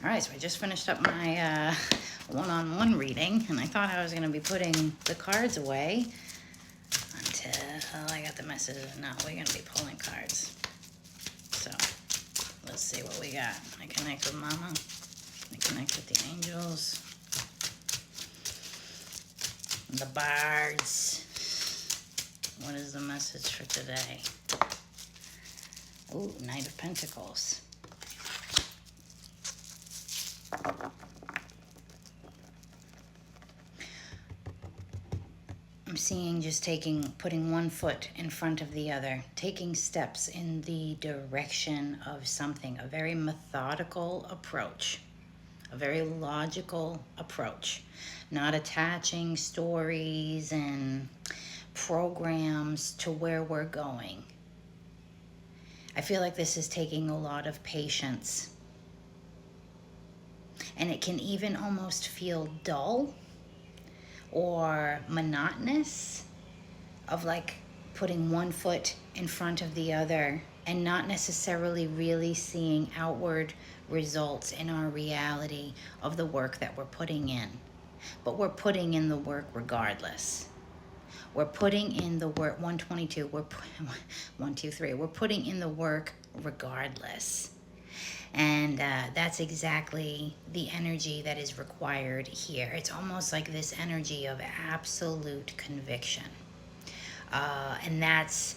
All right, so I just finished up my one-on-one reading, and I thought I was going to be putting the cards away until I got the message that no, we're going to be pulling cards. So let's see what we got. I connect with Mama. I connect with the angels. The bards. What is the message for today? Ooh, Knight of Pentacles. I'm seeing just putting one foot in front of the other, taking steps in the direction of something, a very methodical approach, a very logical approach, not attaching stories and programs to where we're going. I feel like this is taking a lot of patience. And it can even almost feel dull or monotonous, of like putting one foot in front of the other and not necessarily really seeing outward results in our reality of the work that we're putting in. But we're putting in the work regardless. We're putting in the work, 122, we're 123, we're putting in the work regardless. And that's exactly the energy that is required here. It's almost like this energy of absolute conviction. And that's,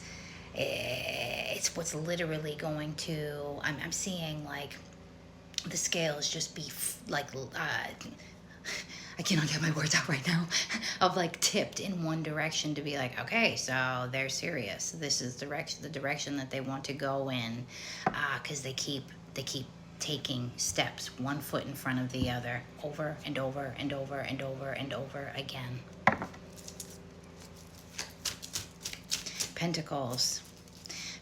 it's what's literally going to, I'm seeing like the scales just be I cannot get my words out right now, of like tipped in one direction to be like, okay, so they're serious. This is the direction that they want to go in, because they keep taking steps, one foot in front of the other, over and over and over and over and over again. Pentacles.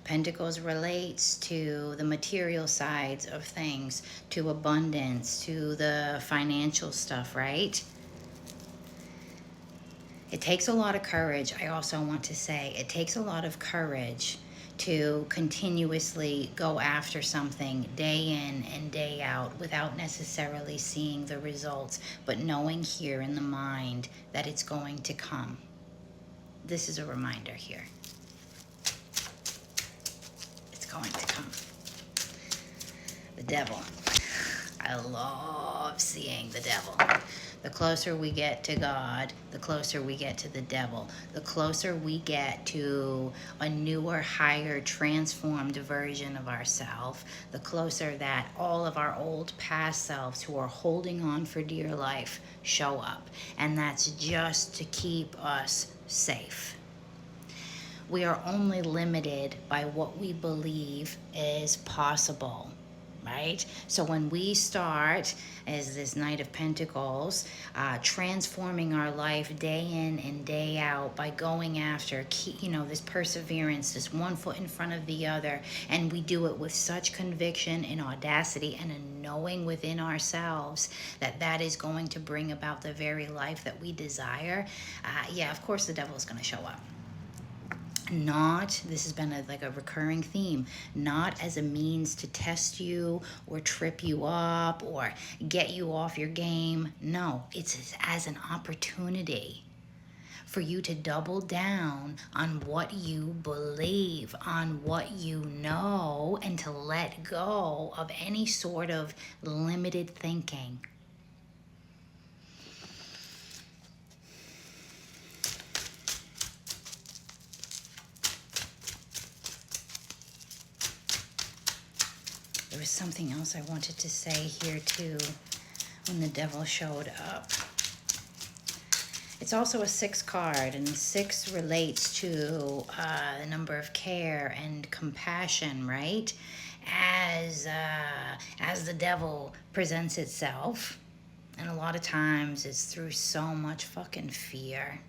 Pentacles relates to the material sides of things, to abundance, to the financial stuff, right? It takes a lot of courage. I also want to say it takes a lot of courage to continuously go after something day in and day out without necessarily seeing the results, but knowing here in the mind that it's going to come. This is a reminder here. Going to come. The devil. I love seeing the devil. The closer we get to God, the closer we get to the devil. The closer we get to a newer, higher, transformed version of ourselves, the closer that all of our old past selves who are holding on for dear life show up. And that's just to keep us safe. We are only limited by what we believe is possible, right? So when we start, as this Knight of Pentacles, transforming our life day in and day out by going after, this perseverance, this one foot in front of the other, and we do it with such conviction and audacity and a knowing within ourselves that that is going to bring about the very life that we desire, of course the devil is going to show up. Not, this has been like a recurring theme, not as a means to test you or trip you up or get you off your game. No, it's as an opportunity for you to double down on what you believe, on what you know, and to let go of any sort of limited thinking. There was something else I wanted to say here too when the devil showed up. It's also a 6 card, and 6 relates to the number of care and compassion, right? As the devil presents itself, and a lot of times it's through so much fucking fear.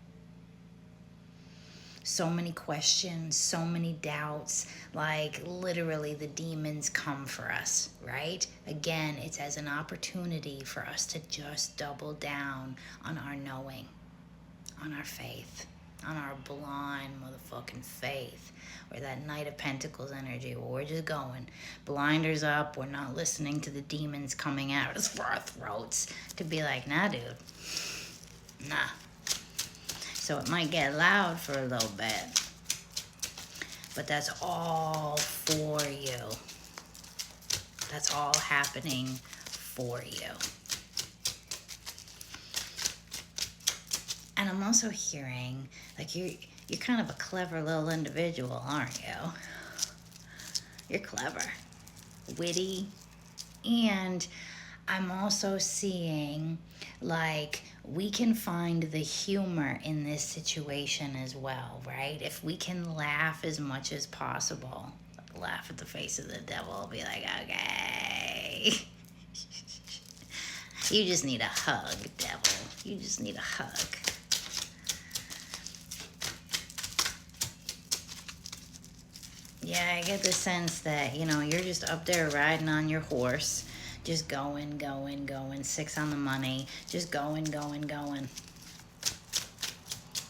So many questions, so many doubts, like literally the demons come for us, right? Again, it's as an opportunity for us to just double down on our knowing, on our faith. on our blind motherfucking faith, or that Knight of Pentacles energy where we're just going blinders up. We're not listening to the demons coming at us for our throats to be like, nah, dude, nah. So it might get loud for a little bit, but that's all for you. That's all happening for you. And I'm also hearing, like, you're kind of a clever little individual, aren't you? You're clever, witty, and I'm also seeing, like, we can find the humor in this situation as well, right? If we can laugh as much as possible, laugh at the face of the devil, be like, okay. You just need a hug, devil. You just need a hug. Yeah, I get the sense that, you're just up there riding on your horse, just going, 6 on the money, just going.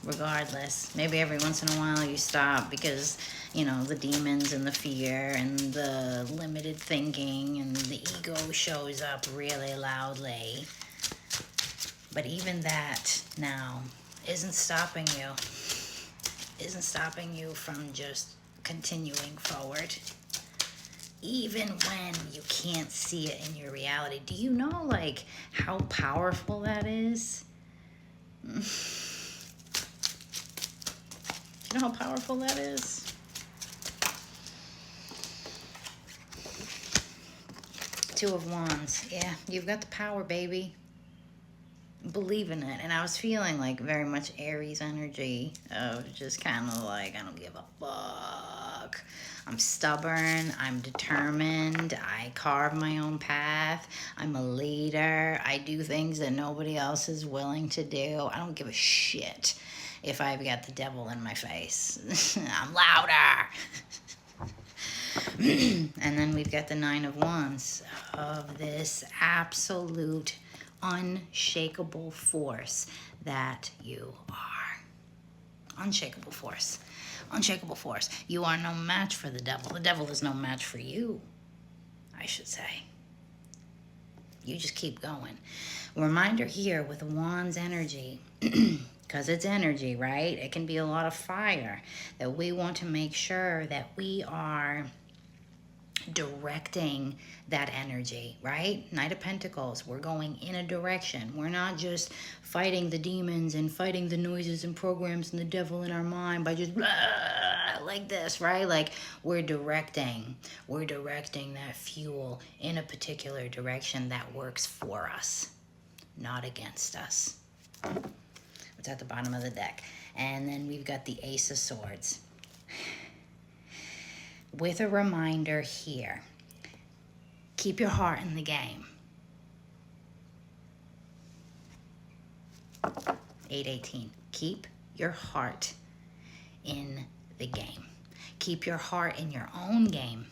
Regardless, maybe every once in a while you stop because, the demons and the fear and the limited thinking and the ego shows up really loudly. But even that now isn't stopping you from just continuing forward, even when you can't see it in your reality. Do you know, like, how powerful that is? Do you know how powerful that is? Two of Wands. Yeah, you've got the power, baby. Believe in it. And I was feeling like very much Aries energy of just kind of like, I don't give a fuck. I'm stubborn. I'm determined. I carve my own path. I'm a leader. I do things that nobody else is willing to do. I don't give a shit if I've got the devil in my face. I'm louder. And then we've got the Nine of Wands of this absolute unshakable force that you are. Unshakable force. Unshakable force. You are no match for the devil. The devil is no match for you, I should say. You just keep going. Reminder here with the Wands energy, because it's energy, right? It can be a lot of fire, that we want to make sure that we are directing that energy, right? Knight of Pentacles, we're going in a direction. We're not just fighting the demons and fighting the noises and programs and the devil in our mind by just blah, like this, right? Like, we're directing that fuel in a particular direction that works for us, not against us. It's at the bottom of the deck. And then we've got the Ace of Swords. With a reminder here, keep your heart in the game. 818, keep your heart in the game. Keep your heart in your own game.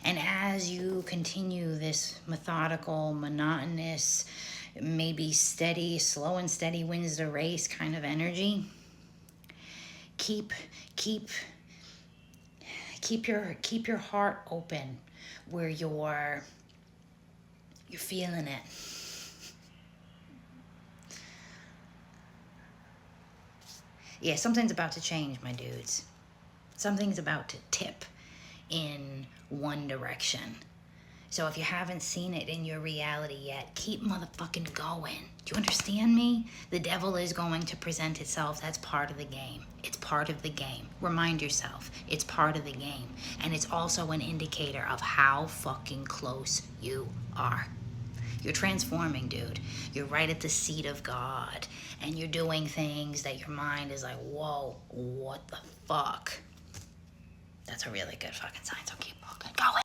And as you continue this methodical, monotonous, maybe steady, slow and steady wins the race kind of energy, keep your heart open where you're feeling it. Yeah, something's about to change, my dudes. Something's about to tip in one direction. So if you haven't seen it in your reality yet, keep motherfucking going. Do you understand me? The devil is going to present itself. That's part of the game. It's part of the game. Remind yourself, it's part of the game. And it's also an indicator of how fucking close you are. You're transforming, dude. You're right at the seat of God. And you're doing things that your mind is like, whoa, what the fuck? That's a really good fucking sign, so keep fucking going.